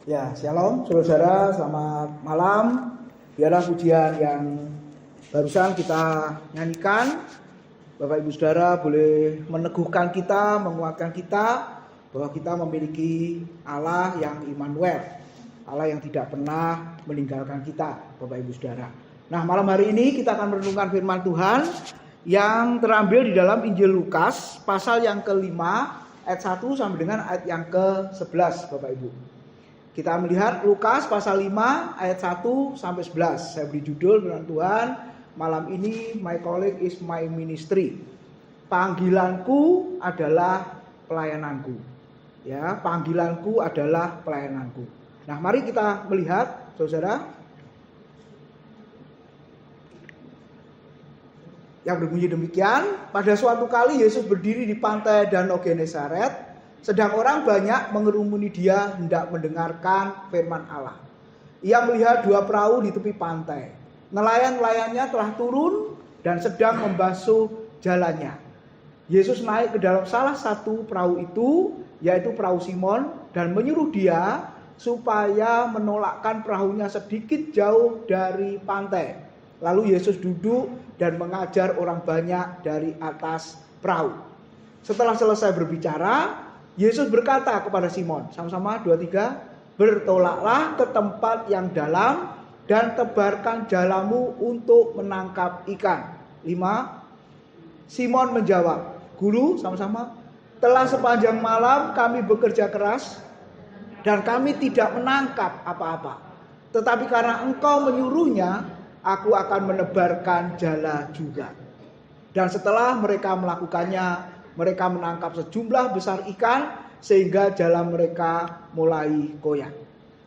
Ya, shalom saudara, selamat malam. Biarlah pujian yang barusan kita nyanyikan, Bapak Ibu Saudara, boleh meneguhkan kita, menguatkan kita bahwa kita memiliki Allah yang Immanuel, Allah yang tidak pernah meninggalkan kita, Bapak Ibu Saudara. Nah, malam hari ini kita akan merenungkan firman Tuhan yang terambil di dalam Injil Lukas pasal yang ke-5 ayat 1 sampai dengan ayat yang ke-11, Bapak Ibu. Kita melihat Lukas pasal 5 ayat 1 sampai 11. Saya beri judul firman Tuhan malam ini, My Calling is My Ministry. Panggilanku adalah pelayananku. Ya, panggilanku adalah pelayananku. Nah, mari kita melihat, Saudara, yang berbunyi demikian. Pada suatu kali Yesus berdiri di pantai Danau Genesaret. Sedang orang banyak mengerumuni dia hendak mendengarkan firman Allah. Ia melihat dua perahu di tepi pantai. Nelayan-nelayannya telah turun dan sedang membasuh jalannya. Yesus naik ke dalam salah satu perahu itu, yaitu perahu Simon, dan menyuruh dia supaya menolakkan perahunya sedikit jauh dari pantai. Lalu Yesus duduk dan mengajar orang banyak dari atas perahu. Setelah selesai berbicara, Yesus berkata kepada Simon, sama-sama 2-3, bertolaklah ke tempat yang dalam dan tebarkan jalamu untuk menangkap ikan. 5, Simon menjawab, Guru, sama-sama, telah sepanjang malam kami bekerja keras dan kami tidak menangkap apa-apa. Tetapi karena engkau menyuruhnya, aku akan menebarkan jala juga. Dan setelah mereka melakukannya, mereka menangkap sejumlah besar ikan sehingga jala mereka mulai koyak.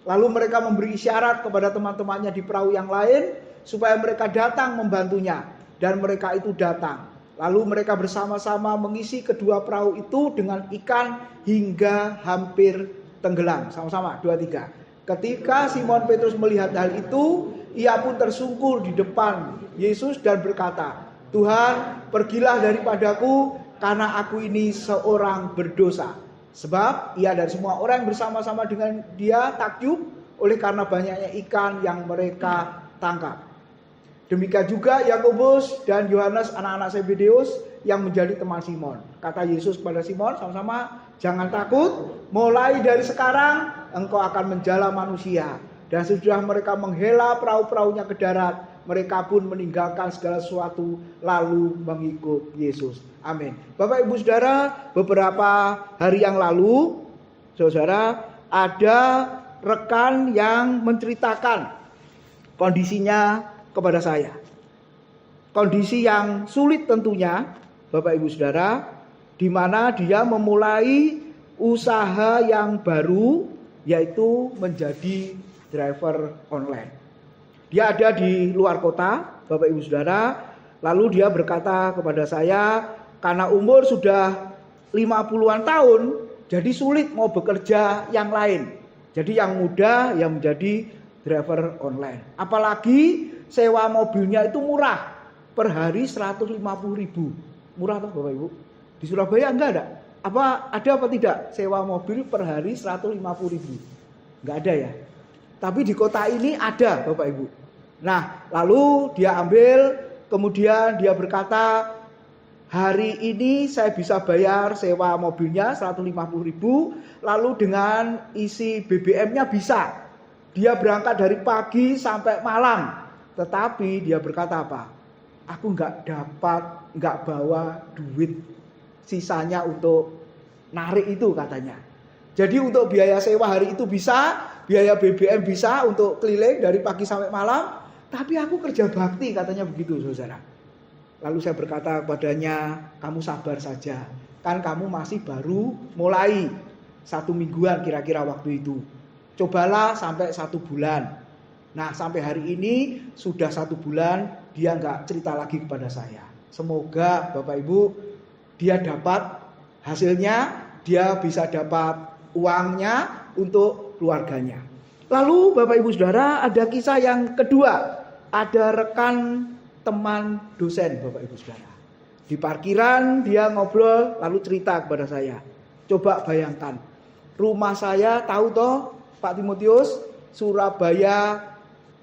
Lalu mereka memberi isyarat kepada teman-temannya di perahu yang lain supaya mereka datang membantunya, dan mereka itu datang. Lalu mereka bersama-sama mengisi kedua perahu itu dengan ikan hingga hampir tenggelam. Sama-sama 2-3. Ketika Simon Petrus melihat hal itu, ia pun tersungkur di depan Yesus dan berkata, Tuhan, pergilah daripadaku, karena aku ini seorang berdosa. Sebab ia dan semua orang yang bersama-sama dengan dia takjub oleh karena banyaknya ikan yang mereka tangkap. Demikian juga Yakobus dan Yohanes anak-anak Zebedeus yang menjadi teman Simon. Kata Yesus kepada Simon, sama-sama, jangan takut, mulai dari sekarang engkau akan menjala manusia. Dan sesudah mereka menghela perahu-perahunya ke darat, mereka pun meninggalkan segala sesuatu lalu mengikut Yesus. Amin. Bapak Ibu Saudara, beberapa hari yang lalu, Saudara, ada rekan yang menceritakan kondisinya kepada saya. Kondisi yang sulit tentunya, Bapak Ibu Saudara, di mana dia memulai usaha yang baru, yaitu menjadi driver online. Dia ada di luar kota, Bapak Ibu Saudara. Lalu dia berkata kepada saya, karena umur sudah 50-an tahun, jadi sulit mau bekerja yang lain. Jadi yang muda yang menjadi driver online. Apalagi sewa mobilnya itu murah. Per hari 150.000. Murah toh Bapak Ibu? Di Surabaya enggak ada? Ada apa tidak sewa mobil per hari 150.000? Enggak ada ya. Tapi di kota ini ada Bapak Ibu. Nah, lalu dia ambil, kemudian dia berkata, hari ini saya bisa bayar sewa mobilnya 150.000, lalu dengan isi BBM-nya bisa. Dia berangkat dari pagi sampai malam. Tetapi dia berkata apa? Aku nggak bawa duit sisanya untuk narik itu katanya. Jadi untuk biaya sewa hari itu bisa, biaya BBM bisa untuk keliling dari pagi sampai malam, tapi aku kerja bakti katanya begitu, Saudara. Lalu saya berkata kepadanya, kamu sabar saja, kan kamu masih baru mulai 1 mingguan kira-kira waktu itu. Cobalah sampai 1 bulan. Nah, sampai hari ini sudah 1 bulan, dia nggak cerita lagi kepada saya. Semoga Bapak Ibu dia dapat hasilnya, dia bisa dapat uangnya untuk keluarganya. Lalu Bapak Ibu Saudara, ada kisah yang kedua. Ada rekan teman dosen Bapak Ibu Saudara. Di parkiran dia ngobrol lalu cerita kepada saya. Coba bayangkan, rumah saya tahu toh Pak Timotius, Surabaya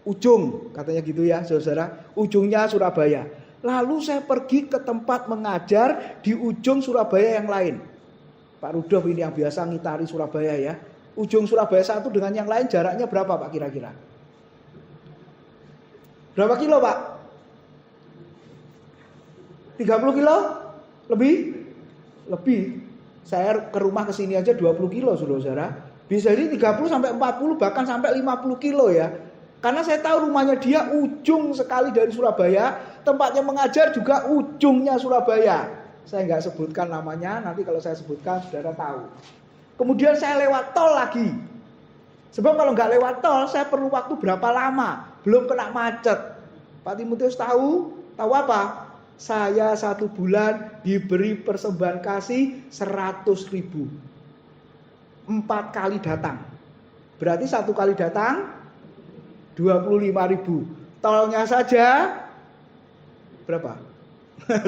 ujung, katanya gitu ya saudara, ujungnya Surabaya. Lalu saya pergi ke tempat mengajar di ujung Surabaya yang lain. Pak Rudolf ini yang biasa ngitari Surabaya ya. Ujung Surabaya satu dengan yang lain jaraknya berapa Pak kira-kira? Berapa kilo Pak? 30 kilo? Lebih? Lebih. Saya ke rumah ke sini aja 20 kilo saudara. Bisa jadi 30 sampai 40 bahkan sampai 50 kilo ya. Karena saya tahu rumahnya dia ujung sekali dari Surabaya. Tempatnya mengajar juga ujungnya Surabaya. Saya nggak sebutkan namanya, nanti kalau saya sebutkan saudara tahu. Kemudian saya lewat tol lagi. Sebab kalau nggak lewat tol, saya perlu waktu berapa lama? Belum kena macet. Pak Timotius tahu apa? Saya 1 bulan diberi persembahan kasih 100.000. 4 kali datang. Berarti 1 kali datang 25.000. Tolnya saja berapa?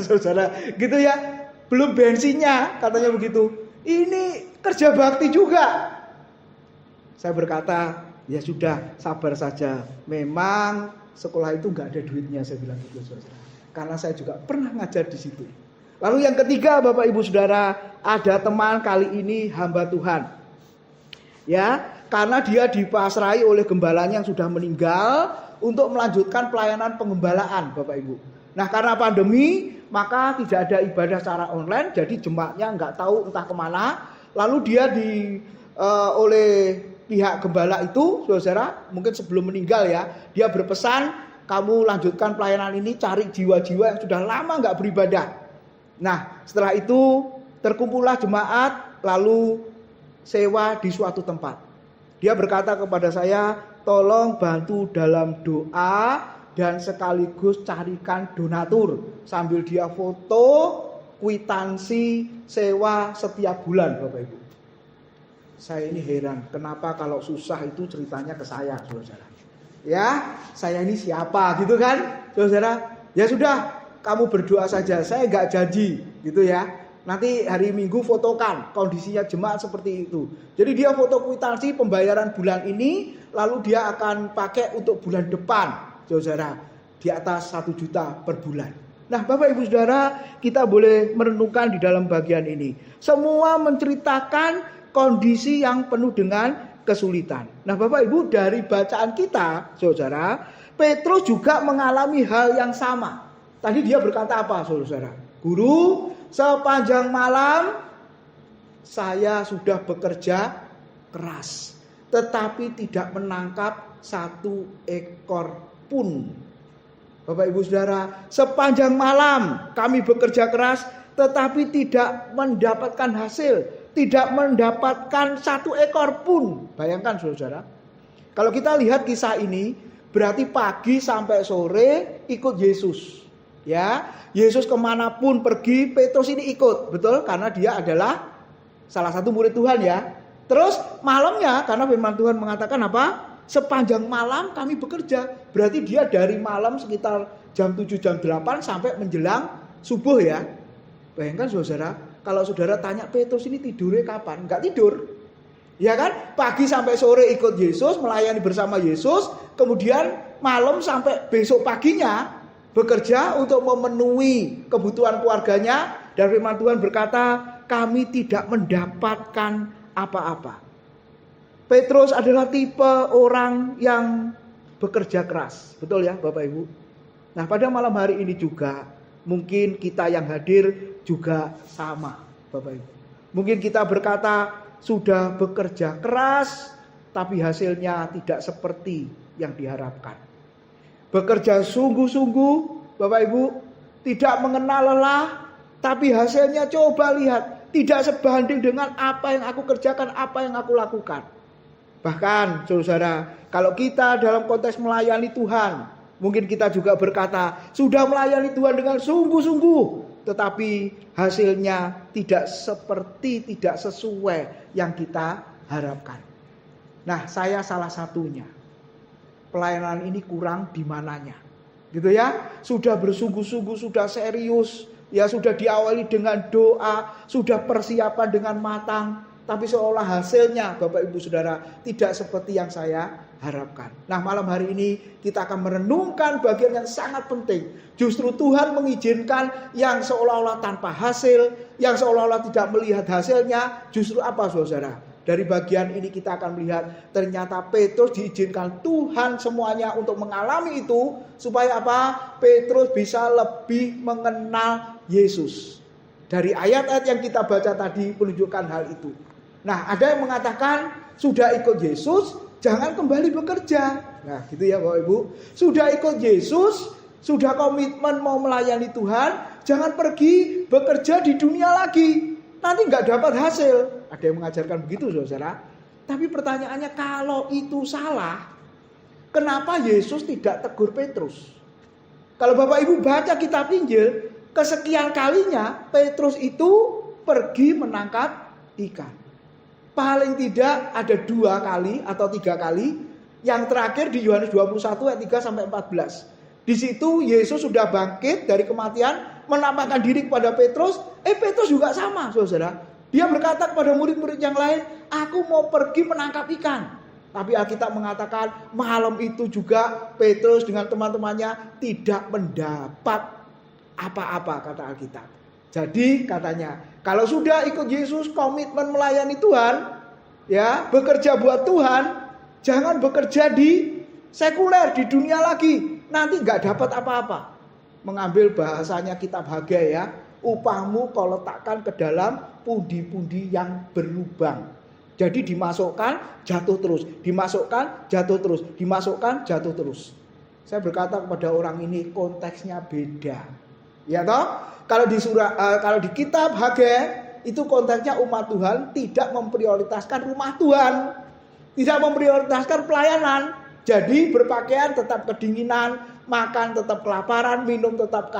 Saudara, gitu ya. Belum bensinnya, katanya begitu. Ini kerja bakti juga. Saya berkata, ya sudah, sabar saja. Memang sekolah itu nggak ada duitnya, saya bilang gitu, saudara. Karena saya juga pernah ngajar di situ. Lalu yang ketiga, Bapak Ibu Saudara, ada teman kali ini hamba Tuhan. Ya, karena dia dipasrahi oleh gembalanya yang sudah meninggal untuk melanjutkan pelayanan pengembalaan, Bapak Ibu. Nah, karena pandemi, maka tidak ada ibadah secara online, jadi jemaatnya nggak tahu entah kemana. Lalu dia oleh pihak gembala itu, saudara, mungkin sebelum meninggal ya, dia berpesan, kamu lanjutkan pelayanan ini, cari jiwa-jiwa yang sudah lama nggak beribadah. Nah, setelah itu terkumpullah jemaat, lalu sewa di suatu tempat. Dia berkata kepada saya, tolong bantu dalam doa dan sekaligus carikan donatur. Sambil dia foto kwitansi sewa setiap bulan, Bapak Ibu. Saya ini heran, kenapa kalau susah itu ceritanya ke saya, saudara. Ya, saya ini siapa gitu kan, saudara. Ya sudah, kamu berdoa saja, saya nggak janji gitu ya. Nanti hari Minggu fotokan kondisinya jemaat seperti itu. Jadi dia foto kwitansi pembayaran bulan ini, lalu dia akan pakai untuk bulan depan, saudara, di atas 1 juta per bulan. Nah, Bapak Ibu Saudara, kita boleh merenungkan di dalam bagian ini. Semua menceritakan kondisi yang penuh dengan kesulitan. Nah, Bapak Ibu, dari bacaan kita, saudara, Petrus juga mengalami hal yang sama. Tadi dia berkata apa, saudara? Guru, sepanjang malam saya sudah bekerja keras, tetapi tidak menangkap 1 ekor pun. Bapak Ibu Saudara, sepanjang malam kami bekerja keras, tetapi tidak mendapatkan hasil, tidak mendapatkan 1 ekor pun. Bayangkan saudara, kalau kita lihat kisah ini, berarti pagi sampai sore ikut Yesus. Ya, Yesus kemanapun pergi, Petrus ini ikut, betul? Karena dia adalah salah satu murid Tuhan ya. Terus malamnya, karena firman Tuhan mengatakan apa? Sepanjang malam kami bekerja. Berarti dia dari malam sekitar jam 7, jam 8 sampai menjelang subuh ya. Bayangkan saudara, kalau saudara tanya Petrus ini tidurnya kapan? Enggak tidur. Ya kan? Pagi sampai sore ikut Yesus, melayani bersama Yesus. Kemudian malam sampai besok paginya bekerja untuk memenuhi kebutuhan keluarganya. Dan firman Tuhan berkata, kami tidak mendapatkan apa-apa. Petrus adalah tipe orang yang bekerja keras. Betul ya Bapak Ibu? Nah, pada malam hari ini juga mungkin kita yang hadir juga sama, Bapak Ibu. Mungkin kita berkata sudah bekerja keras, tapi hasilnya tidak seperti yang diharapkan. Bekerja sungguh-sungguh, Bapak Ibu, tidak mengenal lelah, tapi hasilnya coba lihat, tidak sebanding dengan apa yang aku kerjakan, apa yang aku lakukan. Bahkan saudara, kalau kita dalam konteks melayani Tuhan, mungkin kita juga berkata, sudah melayani Tuhan dengan sungguh-sungguh, tetapi hasilnya tidak sesuai yang kita harapkan. Nah, saya salah satunya. Pelayanan ini kurang di mananya. Gitu ya, sudah bersungguh-sungguh, sudah serius, ya sudah diawali dengan doa, sudah persiapan dengan matang, tapi seolah hasilnya Bapak Ibu Saudara tidak seperti yang saya harapkan. Nah, malam hari ini kita akan merenungkan bagian yang sangat penting. Justru Tuhan mengizinkan yang seolah-olah tanpa hasil, yang seolah-olah tidak melihat hasilnya. Justru apa saudara? Dari bagian ini kita akan melihat ternyata Petrus diizinkan Tuhan semuanya untuk mengalami itu. Supaya apa? Petrus bisa lebih mengenal Yesus. Dari ayat-ayat yang kita baca tadi menunjukkan hal itu. Nah, ada yang mengatakan sudah ikut Yesus, jangan kembali bekerja. Nah, gitu ya Bapak Ibu. Sudah ikut Yesus, sudah komitmen mau melayani Tuhan, jangan pergi bekerja di dunia lagi. Nanti nggak dapat hasil. Ada yang mengajarkan begitu, saudara. Tapi pertanyaannya, kalau itu salah, kenapa Yesus tidak tegur Petrus? Kalau Bapak Ibu baca kitab Injil, kesekian kalinya Petrus itu pergi menangkap ikan. Paling tidak ada 2 kali atau 3 kali. Yang terakhir di Yohanes 21 ayat 3 sampai 14. Di situ Yesus sudah bangkit dari kematian, menampakkan diri kepada Petrus. Petrus juga sama, saudara. Dia berkata kepada murid-murid yang lain, aku mau pergi menangkap ikan. Tapi Alkitab mengatakan malam itu juga Petrus dengan teman-temannya tidak mendapat apa-apa, kata Alkitab. Jadi katanya, kalau sudah ikut Yesus, komitmen melayani Tuhan, ya, bekerja buat Tuhan, jangan bekerja di sekuler, di dunia lagi. Nanti nggak dapat apa-apa. Mengambil bahasanya kitab Hagai ya, upahmu kau letakkan ke dalam pundi-pundi yang berlubang. Jadi dimasukkan, jatuh terus, dimasukkan, jatuh terus, dimasukkan, jatuh terus. Saya berkata kepada orang ini, konteksnya beda. Ya toh? Kalau di kitab Hagai itu konteksnya umat Tuhan tidak memprioritaskan rumah Tuhan, tidak memprioritaskan pelayanan. Jadi berpakaian tetap kedinginan, makan tetap kelaparan, minum tetap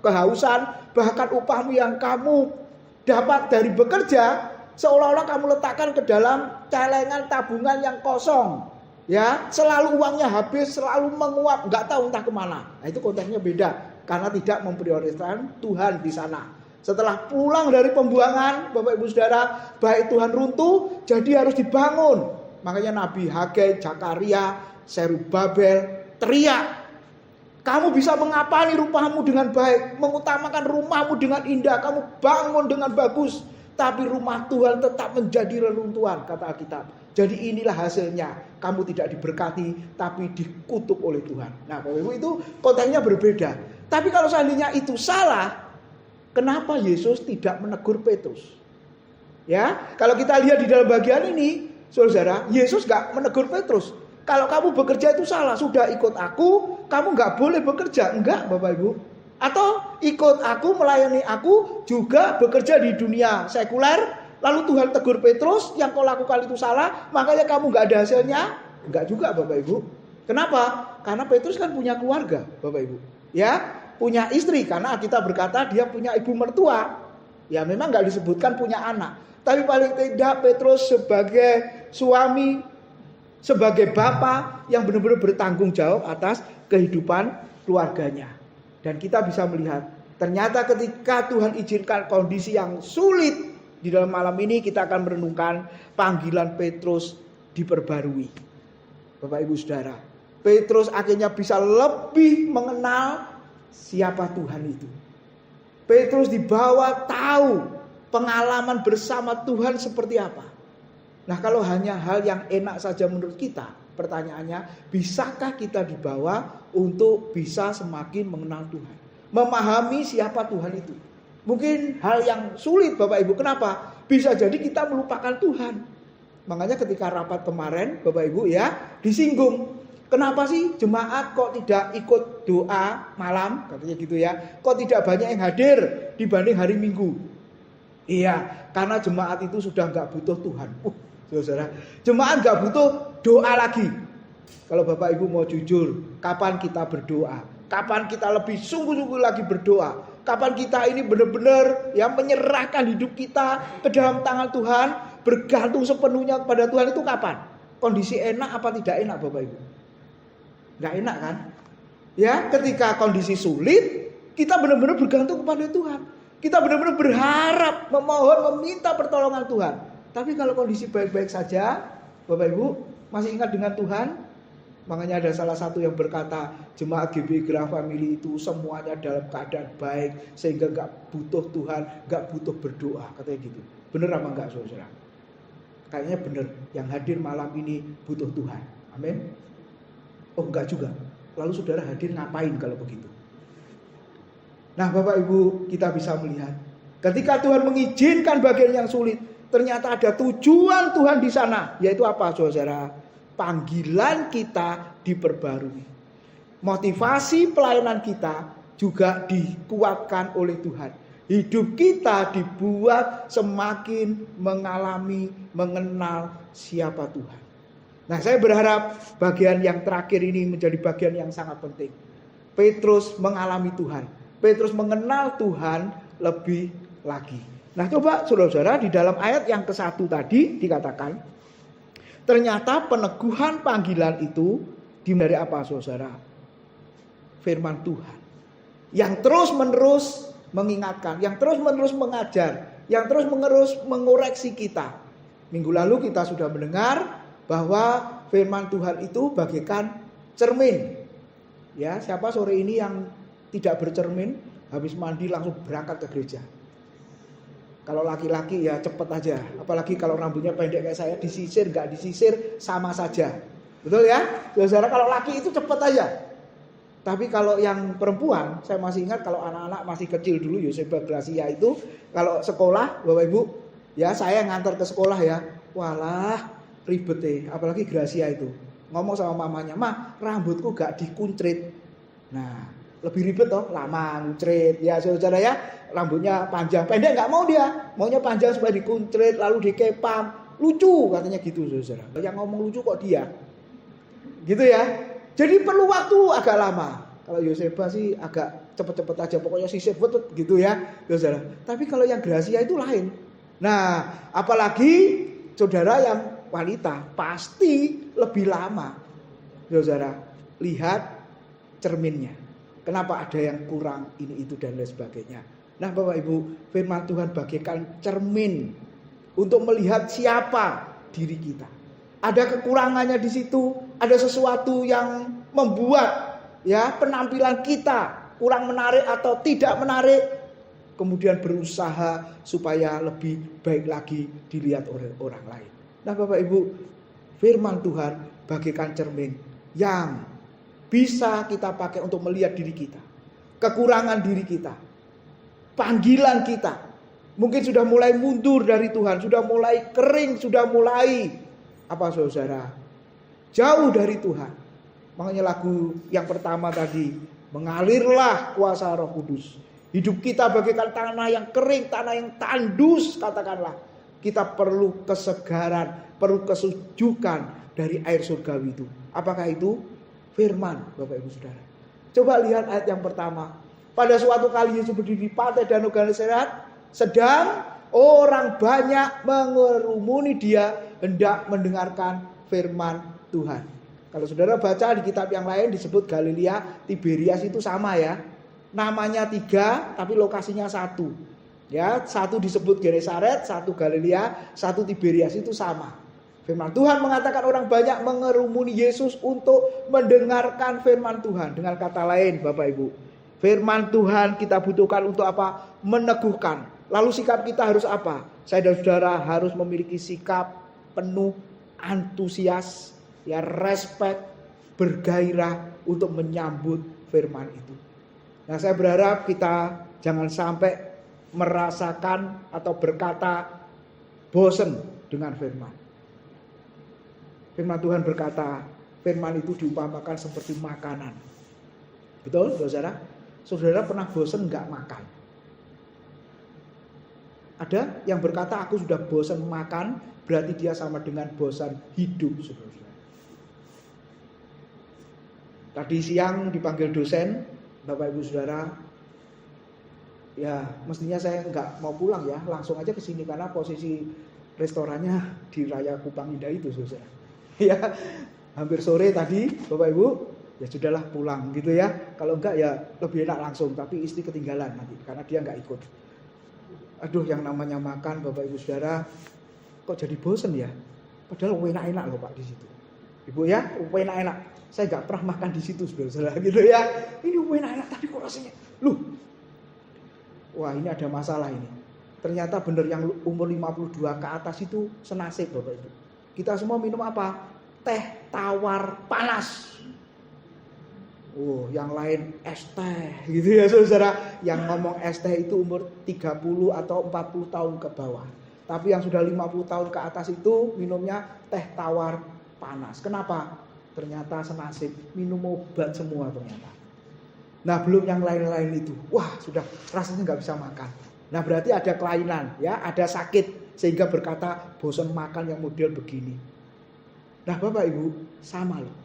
kehausan, bahkan upahmu yang kamu dapat dari bekerja seolah-olah kamu letakkan ke dalam celengan tabungan yang kosong. Ya, selalu uangnya habis, selalu menguap, nggak tahu entah kemana. Nah, itu konteksnya beda. Karena tidak memprioritaskan Tuhan di sana. Setelah pulang dari pembuangan, Bapak Ibu Saudara, bait Tuhan runtuh, jadi harus dibangun. Makanya Nabi Hagai, Zakaria, Serubabel teriak, kamu bisa mengapani rumahmu dengan baik, mengutamakan rumahmu dengan indah, kamu bangun dengan bagus, tapi rumah Tuhan tetap menjadi reruntuhan, kata Alkitab. Jadi inilah hasilnya, kamu tidak diberkati, tapi dikutuk oleh Tuhan. Nah, Bapak Ibu, itu konteksnya berbeda. Tapi kalau seandainya itu salah, kenapa Yesus tidak menegur Petrus? Ya, kalau kita lihat di dalam bagian ini, saudara, Yesus gak menegur Petrus. Kalau kamu bekerja itu salah, sudah ikut aku, kamu gak boleh bekerja. Enggak, Bapak Ibu. Atau ikut aku, melayani aku, juga bekerja di dunia sekuler. Lalu Tuhan tegur Petrus, yang kau lakukan itu salah, makanya kamu gak ada hasilnya. Enggak juga, Bapak Ibu. Kenapa? Karena Petrus kan punya keluarga, Bapak Ibu. Ya, punya istri, karena kita berkata dia punya ibu mertua. Ya, memang gak disebutkan punya anak. Tapi paling tidak Petrus sebagai suami, sebagai bapak yang benar-benar bertanggung jawab atas kehidupan keluarganya. Dan kita bisa melihat, ternyata ketika Tuhan izinkan kondisi yang sulit di dalam malam ini, kita akan merenungkan panggilan Petrus diperbarui. Bapak Ibu Saudara, Petrus akhirnya bisa lebih mengenal siapa Tuhan itu. Petrus dibawa tahu pengalaman bersama Tuhan seperti apa. Nah, kalau hanya hal yang enak saja menurut kita, pertanyaannya, bisakah kita dibawa untuk bisa semakin mengenal Tuhan, memahami siapa Tuhan itu? Mungkin hal yang sulit, Bapak Ibu. Kenapa? Bisa jadi kita melupakan Tuhan. Makanya ketika rapat kemarin, Bapak Ibu ya, disinggung. Kenapa sih jemaat kok tidak ikut doa malam, katanya gitu ya. Kok tidak banyak yang hadir dibanding hari Minggu? Iya, karena jemaat itu sudah gak butuh Tuhan. Saudara, jemaat gak butuh doa lagi. Kalau Bapak Ibu mau jujur, kapan kita berdoa? Kapan kita lebih sungguh-sungguh lagi berdoa? Kapan kita ini benar-benar ya menyerahkan hidup kita ke dalam tangan Tuhan, bergantung sepenuhnya kepada Tuhan, itu kapan? Kondisi enak apa tidak enak, Bapak Ibu? Gak enak kan? Ya, ketika kondisi sulit, kita benar-benar bergantung kepada Tuhan. Kita benar-benar berharap, memohon, meminta pertolongan Tuhan. Tapi kalau kondisi baik-baik saja, Bapak Ibu masih ingat dengan Tuhan? Makanya ada salah satu yang berkata, jemaat GBI Gerah Family itu semuanya dalam keadaan baik, sehingga gak butuh Tuhan, gak butuh berdoa, katanya gitu. Bener apa enggak saudara? Kayaknya bener, yang hadir malam ini butuh Tuhan. Amin. Oh enggak juga. Lalu saudara hadir ngapain kalau begitu? Nah Bapak Ibu, kita bisa melihat ketika Tuhan mengizinkan bagian yang sulit, ternyata ada tujuan Tuhan di sana. Yaitu apa saudara? Panggilan kita diperbarui. Motivasi pelayanan kita juga dikuatkan oleh Tuhan. Hidup kita dibuat semakin mengenal siapa Tuhan. Nah, saya berharap bagian yang terakhir ini menjadi bagian yang sangat penting. Petrus mengalami Tuhan. Petrus mengenal Tuhan lebih lagi. Nah, coba saudara-saudara di dalam ayat yang ke-1 tadi dikatakan, ternyata peneguhan panggilan itu dari apa saudara? Firman Tuhan. Yang terus-menerus mengingatkan, yang terus-menerus mengajar, yang terus-menerus mengoreksi kita. Minggu lalu kita sudah mendengar bahwa firman Tuhan itu bagaikan cermin. Ya, siapa sore ini yang tidak bercermin, habis mandi langsung berangkat ke gereja? Kalau laki-laki ya cepet aja. Apalagi kalau rambutnya pendek kayak saya, disisir gak disisir sama saja. Betul ya? Saudara, kalau laki itu cepet aja. Tapi kalau yang perempuan, saya masih ingat kalau anak-anak masih kecil dulu, Yosefa Gracia itu kalau sekolah, Bapak Ibu, ya saya ngantar ke sekolah ya. Walah, ribet deh. Apalagi Gracia itu. Ngomong sama mamanya, "Ma, rambutku gak dikuncrit." Nah, lebih ribet toh, lama nguncrit. Ya saudara ya, rambutnya panjang, pendek nggak mau dia, maunya panjang supaya dikuncrit lalu dikepang, lucu katanya gitu saudara. Yang ngomong lucu kok dia, gitu ya. Jadi perlu waktu agak lama. Kalau Yosefa sih agak cepet-cepet aja, pokoknya sisir betul gitu ya saudara. Tapi kalau yang Gracia itu lain. Nah, apalagi saudara yang wanita pasti lebih lama, saudara. Lihat cerminnya. Kenapa ada yang kurang ini itu dan lain sebagainya. Nah Bapak Ibu, firman Tuhan bagaikan cermin untuk melihat siapa diri kita. Ada kekurangannya di situ, ada sesuatu yang membuat ya penampilan kita kurang menarik atau tidak menarik, kemudian berusaha supaya lebih baik lagi dilihat oleh orang lain. Nah Bapak Ibu, firman Tuhan bagaikan cermin yang bisa kita pakai untuk melihat diri kita, kekurangan diri kita, panggilan kita. Mungkin sudah mulai mundur dari Tuhan, sudah mulai kering, sudah mulai apa saudara? Jauh dari Tuhan. Makanya lagu yang pertama tadi, mengalirlah kuasa Roh Kudus. Hidup kita bagaikan tanah yang kering, tanah yang tandus katakanlah. Kita perlu kesegaran, perlu kesejukan dari air surgawi itu. Apakah itu? Firman, Bapak Ibu Saudara. Coba lihat ayat yang pertama. Pada suatu kali Yesus berdiri di pantai Danau Genesaret, sedang orang banyak mengerumuni dia hendak mendengarkan firman Tuhan. Kalau saudara baca di kitab yang lain disebut Galilea, Tiberias itu sama ya. Namanya 3 tapi lokasinya 1. Ya, 1 disebut Genesaret, 1 Galilea, 1 Tiberias itu sama. Firman Tuhan mengatakan orang banyak mengerumuni Yesus untuk mendengarkan firman Tuhan. Dengan kata lain Bapak Ibu, firman Tuhan kita butuhkan untuk apa? Meneguhkan. Lalu sikap kita harus apa? Saya dan saudara harus memiliki sikap penuh antusias, ya respect, bergairah untuk menyambut firman itu. Nah saya berharap kita jangan sampai merasakan atau berkata bosan dengan firman. Firman Tuhan berkata, firman itu diumpamakan seperti makanan. Betul, saudara? Saudara pernah bosan nggak makan? Ada yang berkata, aku sudah bosan makan, berarti dia sama dengan bosan hidup, saudara. Tadi siang dipanggil dosen, Bapak Ibu Saudara, ya mestinya saya nggak mau pulang ya, langsung aja ke sini karena posisi restorannya di Raya Kupang Indah itu, saudara. Ya, hampir sore tadi Bapak Ibu, ya sudahlah pulang gitu ya. Kalau enggak ya lebih enak langsung, tapi istri ketinggalan nanti karena dia enggak ikut. Aduh, yang namanya makan Bapak Ibu Saudara, kok jadi bosen ya? Padahal enak-enak loh Pak di situ. Ibu ya, enak-enak. Saya nggak pernah makan di situ saudara gitu ya. Ini enak-enak tapi kok rasanya, wah ini ada masalah ini. Ternyata benar yang umur 52 ke atas itu senasib Bapak Ibu. Kita semua minum apa? Teh tawar panas. Yang lain es teh gitu ya saudara. Yang ngomong es teh itu umur 30 atau 40 tahun ke bawah. Tapi yang sudah 50 tahun ke atas itu minumnya teh tawar panas. Kenapa? Ternyata senasib, minum obat semua ternyata. Nah belum yang lain-lain itu. Wah sudah rasanya nggak bisa makan. Nah berarti ada kelainan ya, ada sakit. Sehingga berkata bosan makan yang model begini. Nah Bapak Ibu sama loh.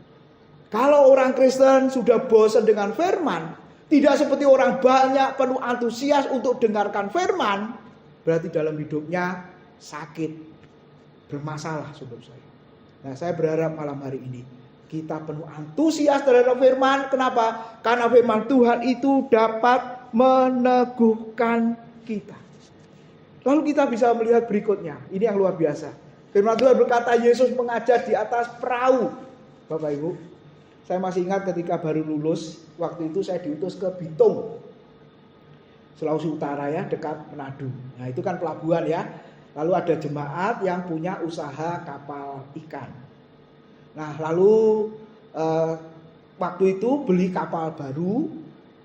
Kalau orang Kristen sudah bosan dengan firman, tidak seperti orang banyak penuh antusias untuk dengarkan firman, berarti dalam hidupnya sakit, bermasalah saudara saya. Nah saya berharap malam hari ini kita penuh antusias terhadap firman. Kenapa? Karena firman Tuhan itu dapat meneguhkan kita. Lalu kita bisa melihat berikutnya. Ini yang luar biasa. Firman Tuhan berkata Yesus mengajar di atas perahu. Bapak Ibu, saya masih ingat ketika baru lulus. Waktu itu saya diutus ke Bitung, Sulawesi Utara ya, dekat Manado. Nah itu kan pelabuhan ya. Lalu ada jemaat yang punya usaha kapal ikan. Nah lalu waktu itu beli kapal baru.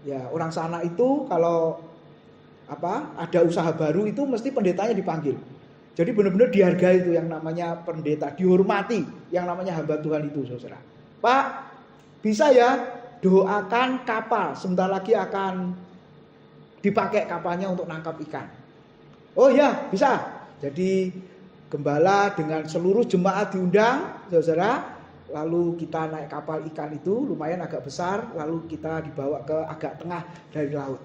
Ya orang sana itu kalau ada usaha baru itu mesti pendetanya dipanggil. Jadi benar-benar dihargai itu yang namanya pendeta, dihormati yang namanya hamba Tuhan itu saudara. Pak, bisa ya doakan kapal, sebentar lagi akan dipakai kapalnya untuk nangkap ikan. Oh ya bisa. Jadi gembala dengan seluruh jemaat diundang saudara. Lalu kita naik kapal ikan itu lumayan agak besar. Lalu kita dibawa ke agak tengah dari laut.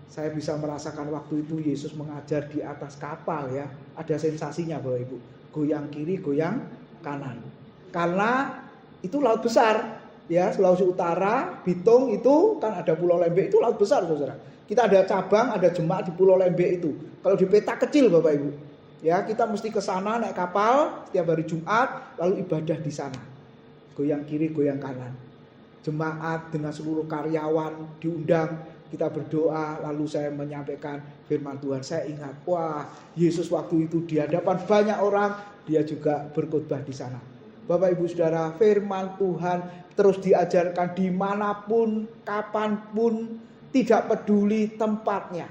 Saya bisa merasakan waktu itu Yesus mengajar di atas kapal ya. Ada sensasinya Bapak Ibu. Goyang kiri, goyang kanan. Karena itu laut besar. Ya, Sulawesi Utara, Bitung itu kan ada Pulau Lembeh, itu laut besar saudara. Kita ada cabang, ada jemaat di Pulau Lembeh itu. Kalau di peta kecil Bapak Ibu. Ya, kita mesti ke sana naik kapal setiap hari Jumat lalu ibadah di sana. Goyang kiri, goyang kanan. Jemaat dengan seluruh karyawan diundang, kita berdoa, lalu saya menyampaikan firman Tuhan. Saya ingat, wah Yesus waktu itu di hadapan banyak orang, dia juga berkhotbah di sana. Bapak Ibu Saudara, firman Tuhan terus diajarkan dimanapun, kapanpun, tidak peduli tempatnya.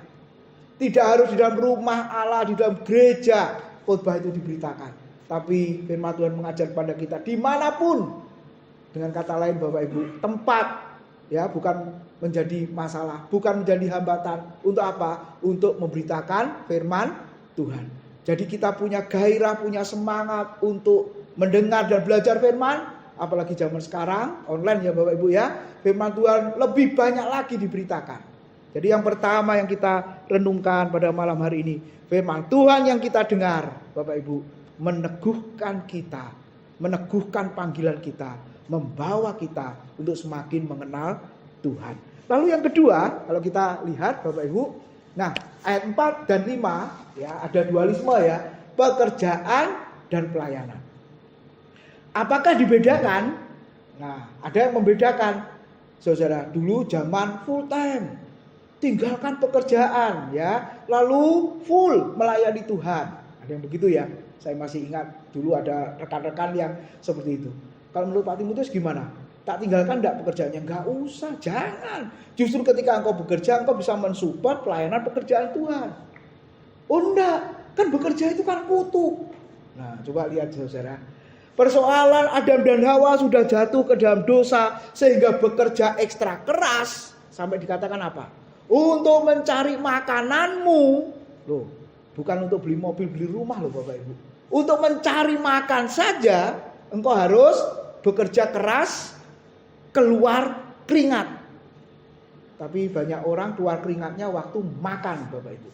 Tidak harus di dalam rumah Allah, di dalam gereja, khotbah itu diberitakan. Tapi firman Tuhan mengajar pada kita dimanapun. Dengan kata lain Bapak Ibu, tempat ya bukan menjadi masalah, bukan menjadi hambatan. Untuk apa? Untuk memberitakan firman Tuhan. Jadi kita punya gairah, punya semangat untuk mendengar dan belajar firman. Apalagi zaman sekarang online ya Bapak Ibu ya, firman Tuhan lebih banyak lagi diberitakan. Jadi yang pertama yang kita renungkan pada malam hari ini, firman Tuhan yang kita dengar Bapak Ibu meneguhkan kita, meneguhkan panggilan kita, membawa kita untuk semakin mengenal Tuhan. Lalu yang kedua, kalau kita lihat Bapak Ibu, nah ayat 4 dan 5 ya ada dualisme ya, pekerjaan dan pelayanan. Apakah dibedakan? Nah, ada yang membedakan. Saudara, dulu zaman full time. Tinggalkan pekerjaan ya, lalu full melayani Tuhan. Ada yang begitu ya. Saya masih ingat dulu ada rekan-rekan yang seperti itu. Kalau menurut Pak Timotius gimana? Tak tinggalkan enggak pekerjaannya? Enggak usah, jangan. Justru ketika engkau bekerja, engkau bisa mensupport pelayanan pekerjaan Tuhan. Oh enggak, kan bekerja itu kan kutuk. Nah, coba lihat saudara. Persoalan Adam dan Hawa sudah jatuh ke dalam dosa sehingga bekerja ekstra keras sampai dikatakan apa? Untuk mencari makananmu. Loh, bukan untuk beli mobil, beli rumah loh Bapak Ibu. Untuk mencari makan saja engkau harus bekerja keras, keluar keringat. Tapi banyak orang keluar keringatnya waktu makan Bapak Ibu.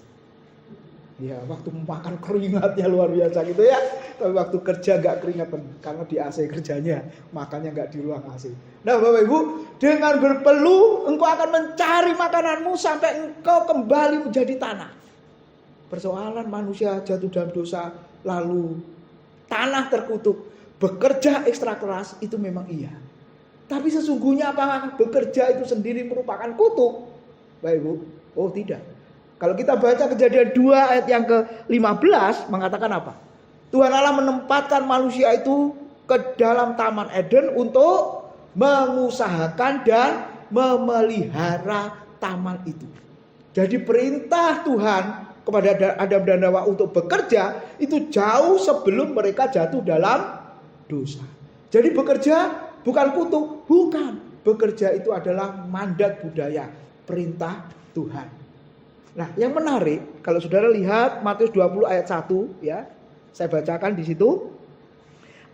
Ya waktu makan keringatnya luar biasa gitu ya. Tapi waktu kerja gak keringatan karena di AC kerjanya, makannya gak di ruang AC. Nah Bapak Ibu, dengan berpeluh engkau akan mencari makananmu sampai engkau kembali menjadi tanah. Persoalan manusia jatuh dalam dosa lalu tanah terkutuk, bekerja ekstra keras itu memang iya. Tapi sesungguhnya apakah bekerja itu sendiri merupakan kutuk? Bapak Ibu, oh tidak. Kalau kita baca Kejadian 2 ayat yang ke-15 mengatakan apa? Tuhan Allah menempatkan manusia itu ke dalam Taman Eden untuk mengusahakan dan memelihara taman itu. Jadi perintah Tuhan kepada Adam dan Hawa untuk bekerja itu jauh sebelum mereka jatuh dalam dosa. Jadi bekerja bukan kutuk, bukan. Bekerja itu adalah mandat budaya, perintah Tuhan. Nah, yang menarik kalau saudara lihat Matius 20 ayat 1 ya. Saya bacakan di situ.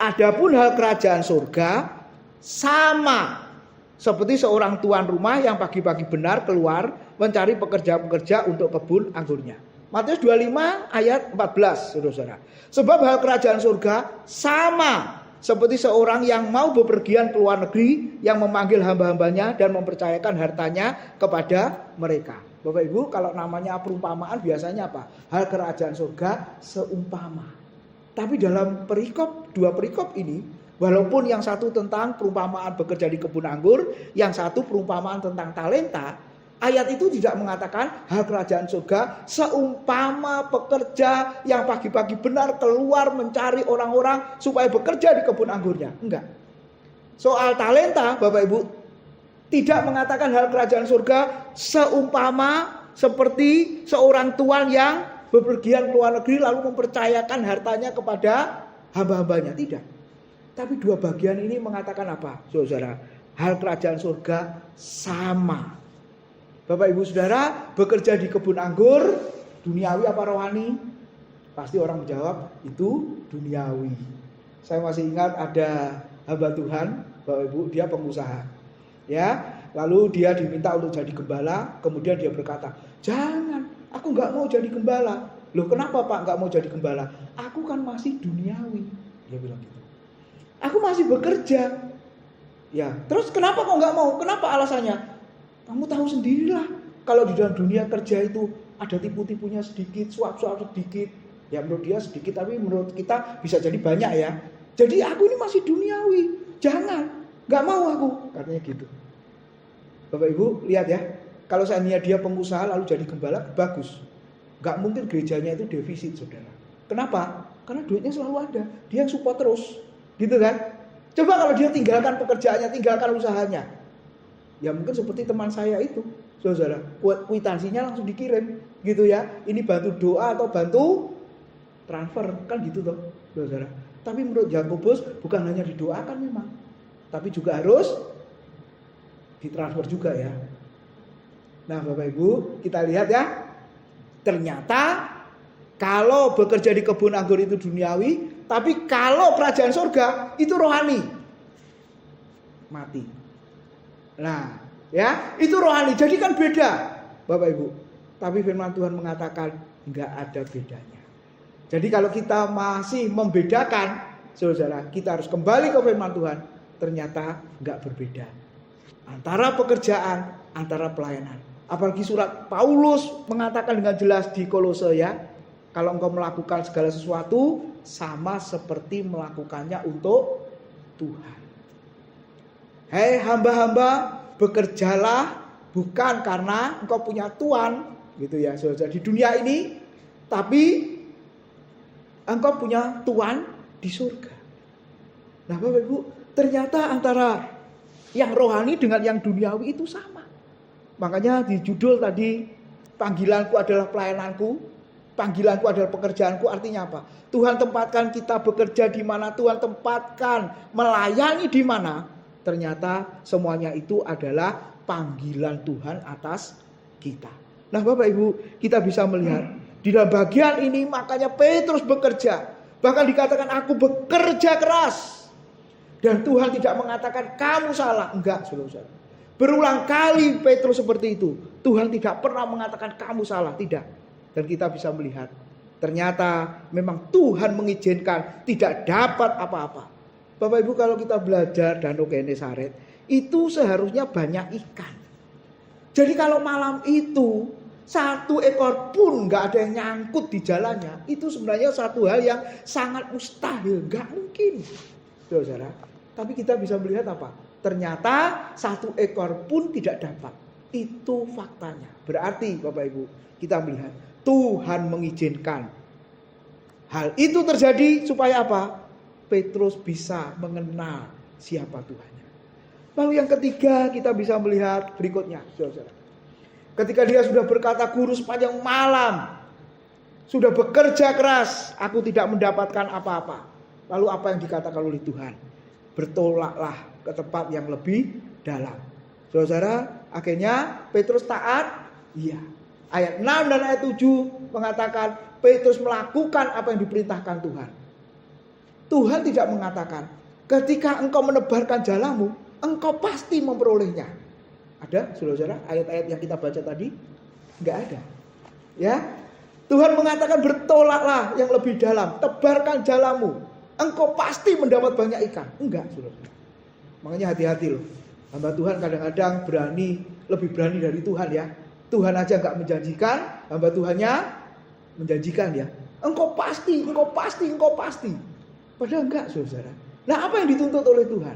Adapun hal kerajaan surga sama seperti seorang tuan rumah yang pagi-pagi benar keluar mencari pekerja-pekerja untuk kebun anggurnya. Matius 25 ayat 14, saudara-saudara. Sebab hal kerajaan surga sama seperti seorang yang mau bepergian ke luar negeri yang memanggil hamba-hambanya dan mempercayakan hartanya kepada mereka. Bapak Ibu, kalau namanya perumpamaan biasanya apa? Hal kerajaan surga seumpama. Tapi dalam dua perikop ini, walaupun yang satu tentang perumpamaan bekerja di kebun anggur, yang satu perumpamaan tentang talenta, ayat itu tidak mengatakan hal kerajaan surga seumpama pekerja yang pagi-pagi benar keluar mencari orang-orang supaya bekerja di kebun anggurnya. Enggak. Soal talenta, Bapak Ibu, tidak mengatakan hal kerajaan surga seumpama seperti seorang tuan yang bepergian ke luar negeri lalu mempercayakan hartanya kepada hamba-hambanya. Tidak. Tapi dua bagian ini mengatakan apa, saudara? Hal kerajaan surga sama. Bapak Ibu Saudara, bekerja di kebun anggur, duniawi apa rohani? Pasti orang menjawab, itu duniawi. Saya masih ingat ada hamba Tuhan, Bapak Ibu, dia pengusaha. Ya, lalu dia diminta untuk jadi gembala, kemudian dia berkata, jangan, aku nggak mau jadi gembala. Loh kenapa Pak nggak mau jadi gembala? Aku kan masih duniawi. Dia bilang gitu. Aku masih bekerja. Ya, terus kenapa kok nggak mau? Kenapa alasannya? Kamu tahu sendirilah. Kalau di dalam dunia kerja itu ada tipu-tipunya sedikit, suap-suap sedikit. Ya menurut dia sedikit, tapi menurut kita bisa jadi banyak ya. Jadi aku ini masih duniawi. Jangan, nggak mau aku. Katanya gitu. Bapak Ibu lihat ya. Kalau seandainya dia pengusaha lalu jadi gembala, bagus. Gak mungkin gerejanya itu defisit, saudara. Kenapa? Karena duitnya selalu ada. Dia yang support terus. Gitu kan? Coba kalau dia tinggalkan pekerjaannya, tinggalkan usahanya. Ya mungkin seperti teman saya itu, saudara. Kwitansinya langsung dikirim. Gitu ya. Ini bantu doa atau bantu transfer. Kan gitu toh, saudara. Tapi menurut Yakobus bukan hanya didoakan memang. Tapi juga harus ditransfer juga ya. Nah Bapak Ibu, kita lihat ya. Ternyata kalau bekerja di kebun anggur itu duniawi, tapi kalau kerajaan surga itu rohani. Mati. Nah, ya, itu rohani. Jadi kan beda, Bapak Ibu. Tapi firman Tuhan mengatakan enggak ada bedanya. Jadi kalau kita masih membedakan, saudara, kita harus kembali ke firman Tuhan. Ternyata enggak berbeda. Antara pekerjaan, antara pelayanan. Apalagi surat Paulus mengatakan dengan jelas di Kolose ya, kalau engkau melakukan segala sesuatu sama seperti melakukannya untuk Tuhan. Hei hamba-hamba, bekerjalah bukan karena engkau punya tuan gitu ya, saudara, di dunia ini, tapi engkau punya tuan di surga. Nah, Bapak Ibu, ternyata antara yang rohani dengan yang duniawi itu sama. Makanya di judul tadi, panggilanku adalah pelayananku, panggilanku adalah pekerjaanku, artinya apa? Tuhan tempatkan kita bekerja di mana, Tuhan tempatkan melayani di mana. Ternyata semuanya itu adalah panggilan Tuhan atas kita. Nah Bapak Ibu, kita bisa melihat di dalam bagian ini makanya Petrus bekerja. Bahkan dikatakan aku bekerja keras. Dan Tuhan tidak mengatakan kamu salah. Enggak, saudara-saudara. Berulang kali Petrus seperti itu. Tuhan tidak pernah mengatakan kamu salah, tidak. Dan kita bisa melihat ternyata memang Tuhan mengizinkan tidak dapat apa-apa. Bapak Ibu, kalau kita belajar Danau Genesaret, itu seharusnya banyak ikan. Jadi kalau malam itu Satu ekor pun nggak ada yang nyangkut di jalannya. Itu sebenarnya satu hal yang sangat mustahil, nggak mungkin, saudara. Tapi kita bisa melihat apa? Ternyata satu ekor pun tidak dapat. Itu faktanya. Berarti Bapak Ibu, kita melihat Tuhan mengizinkan hal itu terjadi supaya apa? Petrus bisa mengenal siapa Tuhannya. Lalu yang ketiga kita bisa melihat berikutnya, saudara. Ketika dia sudah berkata, "Guru, sepanjang malam sudah bekerja keras, aku tidak mendapatkan apa-apa." Lalu apa yang dikatakan oleh Tuhan? Bertolaklah ke tempat yang lebih dalam. Saudara, akhirnya Petrus taat. Iya. Ayat 6 dan ayat 7 mengatakan Petrus melakukan apa yang diperintahkan Tuhan. Tuhan tidak mengatakan, ketika engkau menebarkan jalamu, engkau pasti memperolehnya. Ada, saudara, ayat-ayat yang kita baca tadi? Enggak ada. Ya, Tuhan mengatakan bertolaklah yang lebih dalam, tebarkan jalamu, engkau pasti mendapat banyak ikan. Enggak, saudara. Makanya hati-hati loh. Hamba Tuhan kadang-kadang lebih berani dari Tuhan ya. Tuhan aja enggak menjanjikan, hamba Tuhannya menjanjikan ya. Engkau pasti. Padahal enggak, saudara. Nah, apa yang dituntut oleh Tuhan?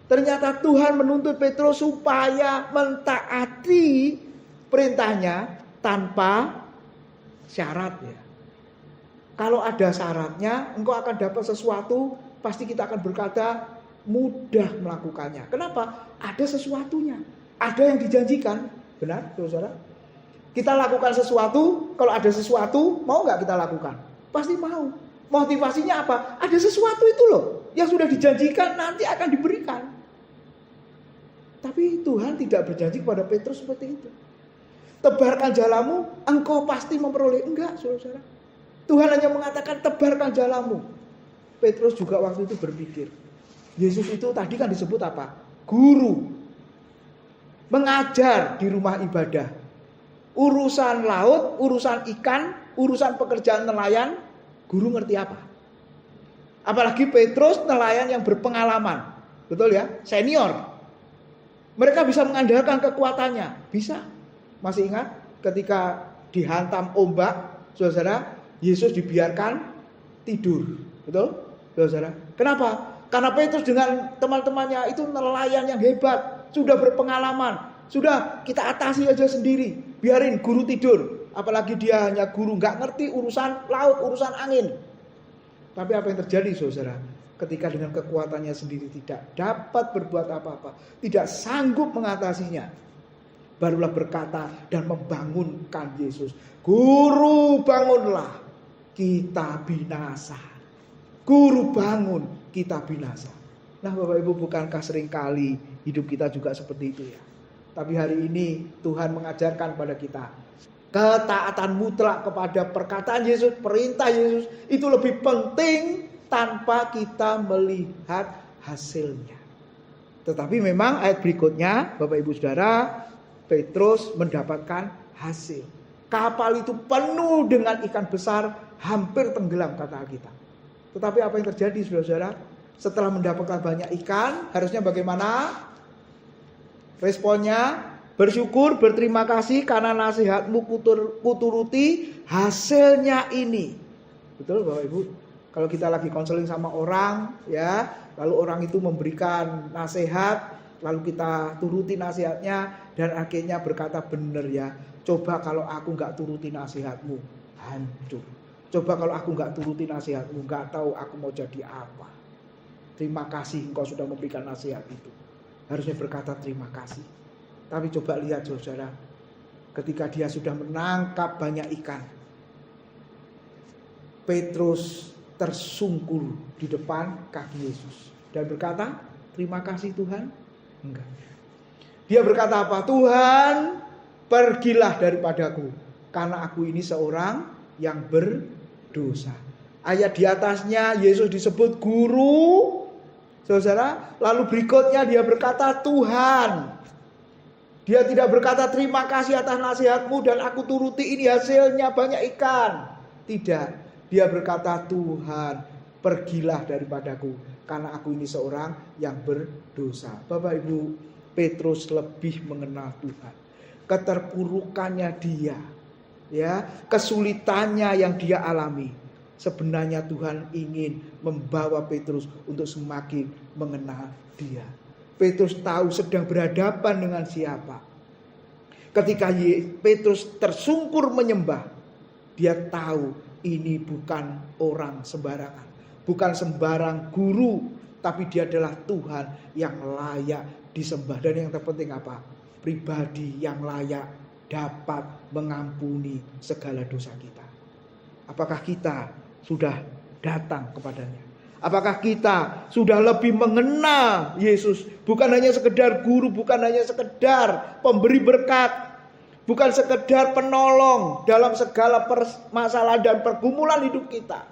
Ternyata Tuhan menuntut Petrus supaya mentaati perintahnya tanpa syarat ya. Kalau ada syaratnya, engkau akan dapat sesuatu, pasti kita akan berkata mudah melakukannya. Kenapa? Ada sesuatunya. Ada yang dijanjikan. Benar, saudara? Kita lakukan sesuatu, kalau ada sesuatu, mau nggak kita lakukan? Pasti mau. Motivasinya apa? Ada sesuatu itu loh yang sudah dijanjikan nanti akan diberikan. Tapi Tuhan tidak berjanji kepada Petrus seperti itu. Tebarkan jalamu, engkau pasti memperoleh. Enggak, saudara. Tuhan hanya mengatakan tebarkan jalamu. Petrus juga waktu itu berpikir, Yesus itu tadi kan disebut apa? Guru. Mengajar di rumah ibadah. Urusan laut, urusan ikan, urusan pekerjaan nelayan, guru ngerti apa? Apalagi Petrus nelayan yang berpengalaman. Betul ya? Senior. Mereka bisa mengandalkan kekuatannya. Bisa. Masih ingat ketika dihantam ombak, saudara, Yesus dibiarkan tidur. Betul? Saudara. Kenapa? Karena Petrus dengan teman-temannya itu nelayan yang hebat. Sudah berpengalaman. Sudah kita atasi aja sendiri. Biarin guru tidur. Apalagi dia hanya guru, nggak ngerti urusan laut, urusan angin. Tapi apa yang terjadi, saudara? Ketika dengan kekuatannya sendiri tidak dapat berbuat apa-apa, tidak sanggup mengatasinya, barulah berkata dan membangunkan Yesus. Guru, bangunlah, kita binasa. Guru, bangun, kita binasa. Nah, Bapak Ibu, bukankah seringkali hidup kita juga seperti itu ya? Tapi hari ini Tuhan mengajarkan pada kita ketaatan mutlak kepada perkataan Yesus, perintah Yesus itu lebih penting tanpa kita melihat hasilnya. Tetapi memang ayat berikutnya, Bapak Ibu Saudara, Petrus mendapatkan hasil. Kapal itu penuh dengan ikan besar, hampir tenggelam kata Alkitab. Tetapi apa yang terjadi, saudara-saudara? Setelah mendapatkan banyak ikan, harusnya bagaimana? Responnya, bersyukur, berterima kasih karena nasihatmu kuturuti hasilnya ini. Betul Bapak Ibu? Kalau kita lagi konseling sama orang, ya, lalu orang itu memberikan nasihat, lalu kita turuti nasihatnya, dan akhirnya berkata benar ya. Coba kalau aku nggak turuti nasihatmu, hancur. Coba kalau aku nggak turuti nasihatmu, nggak tahu aku mau jadi apa. Terima kasih engkau sudah memberikan nasihat itu. Harusnya berkata terima kasih. Tapi coba lihat saudara, ketika dia sudah menangkap banyak ikan, Petrus tersungkur di depan kaki Yesus dan berkata, terima kasih Tuhan. Enggak. Dia berkata apa? Tuhan, pergilah daripadaku, karena aku ini seorang yang berdosa. Ayat di atasnya Yesus disebut guru, saudara. Lalu berikutnya dia berkata Tuhan. Dia tidak berkata terima kasih atas nasihatmu dan aku turuti ini hasilnya banyak ikan. Tidak. Dia berkata Tuhan, pergilah daripadaku karena aku ini seorang yang berdosa. Bapak Ibu, Petrus lebih mengenal Tuhan. keterpurukannya dia, ya, kesulitannya yang dia alami. Sebenarnya Tuhan ingin membawa Petrus untuk semakin mengenal dia. Petrus tahu sedang berhadapan dengan siapa. Ketika Petrus tersungkur menyembah, dia tahu ini bukan orang sembarangan, bukan sembarang guru, tapi dia adalah Tuhan yang layak disembah. Dan yang terpenting apa? Pribadi yang layak dapat mengampuni segala dosa kita. Apakah kita sudah datang kepadanya? Apakah kita sudah lebih mengenal Yesus? Bukan hanya sekedar guru, bukan hanya sekedar pemberi berkat, bukan sekedar penolong dalam segala masalah dan pergumulan hidup kita.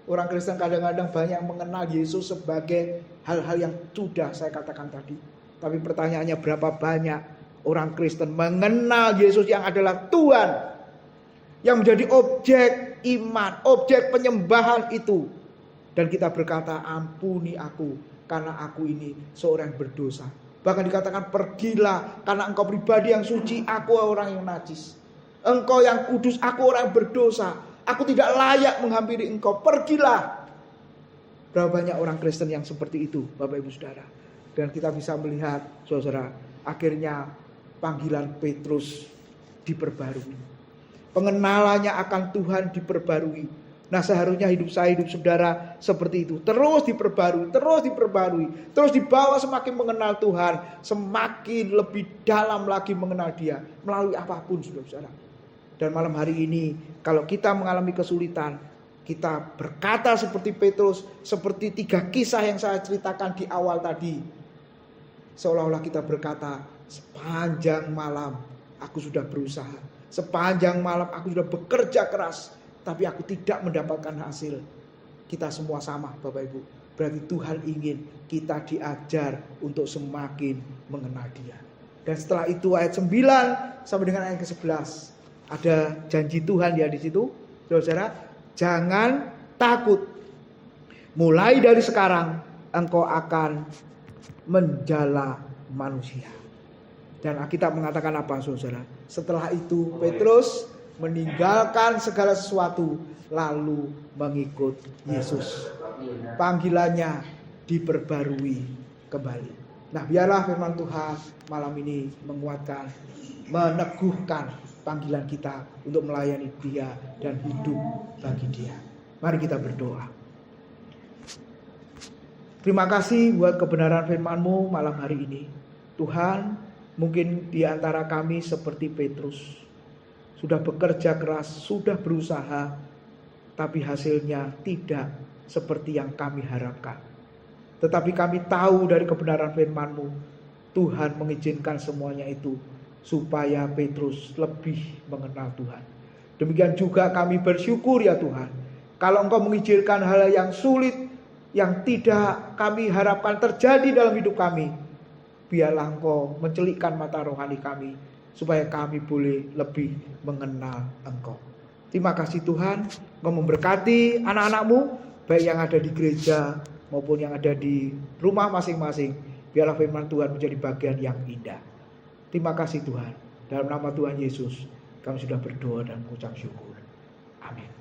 Orang Kristen kadang-kadang banyak mengenal Yesus sebagai hal-hal yang sudah saya katakan tadi. Tapi pertanyaannya, berapa banyak orang Kristen mengenal Yesus yang adalah Tuhan, yang menjadi objek iman, objek penyembahan itu. Dan kita berkata, ampuni aku karena aku ini seorang yang berdosa. Bahkan dikatakan, pergilah karena engkau pribadi yang suci, aku orang yang najis. Engkau yang kudus, aku orang yang berdosa. Aku tidak layak menghampiri engkau, pergilah. Berapa banyak orang Kristen yang seperti itu, Bapak Ibu Saudara. Dan kita bisa melihat, saudara, akhirnya panggilan Petrus diperbarui. Pengenalannya akan Tuhan diperbarui. Nah, seharusnya hidup saya, hidup saudara seperti itu. Terus diperbarui, terus diperbarui. Terus dibawa semakin mengenal Tuhan. Semakin lebih dalam lagi mengenal Dia. Melalui apapun, saudara-saudara. Dan malam hari ini, kalau kita mengalami kesulitan, kita berkata seperti Petrus, seperti 3 kisah yang saya ceritakan di awal tadi. Seolah-olah kita berkata, sepanjang malam aku sudah berusaha. Sepanjang malam aku sudah bekerja keras, tapi aku tidak mendapatkan hasil. Kita semua sama, Bapak Ibu. Berarti Tuhan ingin kita diajar untuk semakin mengenal Dia. Dan setelah itu ayat 9 sampai dengan ayat ke-11. Ada janji Tuhan ya di situ. Saudara, jangan takut. Mulai dari sekarang engkau akan menjala manusia. Dan Alkitab mengatakan apa, saudara? Setelah itu Petrus meninggalkan segala sesuatu lalu mengikut Yesus. Panggilannya diperbarui kembali. Nah, biarlah firman Tuhan malam ini menguatkan, meneguhkan panggilan kita untuk melayani Dia dan hidup bagi Dia. Mari kita berdoa. Terima kasih buat kebenaran firman-Mu malam hari ini. Tuhan, mungkin di antara kami seperti Petrus, sudah bekerja keras, sudah berusaha, tapi hasilnya tidak seperti yang kami harapkan. Tetapi kami tahu dari kebenaran firman-Mu, Tuhan mengizinkan semuanya itu supaya Petrus lebih mengenal Tuhan. Demikian juga kami bersyukur ya Tuhan, kalau Engkau mengizinkan hal yang sulit, yang tidak kami harapkan terjadi dalam hidup kami, biarlah Engkau mencelikkan mata rohani kami, supaya kami boleh lebih mengenal Engkau. Terima kasih Tuhan, Engkau memberkati anak-anak-Mu, baik yang ada di gereja maupun yang ada di rumah masing-masing. Biarlah firman Tuhan menjadi bagian yang indah. Terima kasih Tuhan. Dalam nama Tuhan Yesus, kami sudah berdoa dan mengucap syukur. Amin.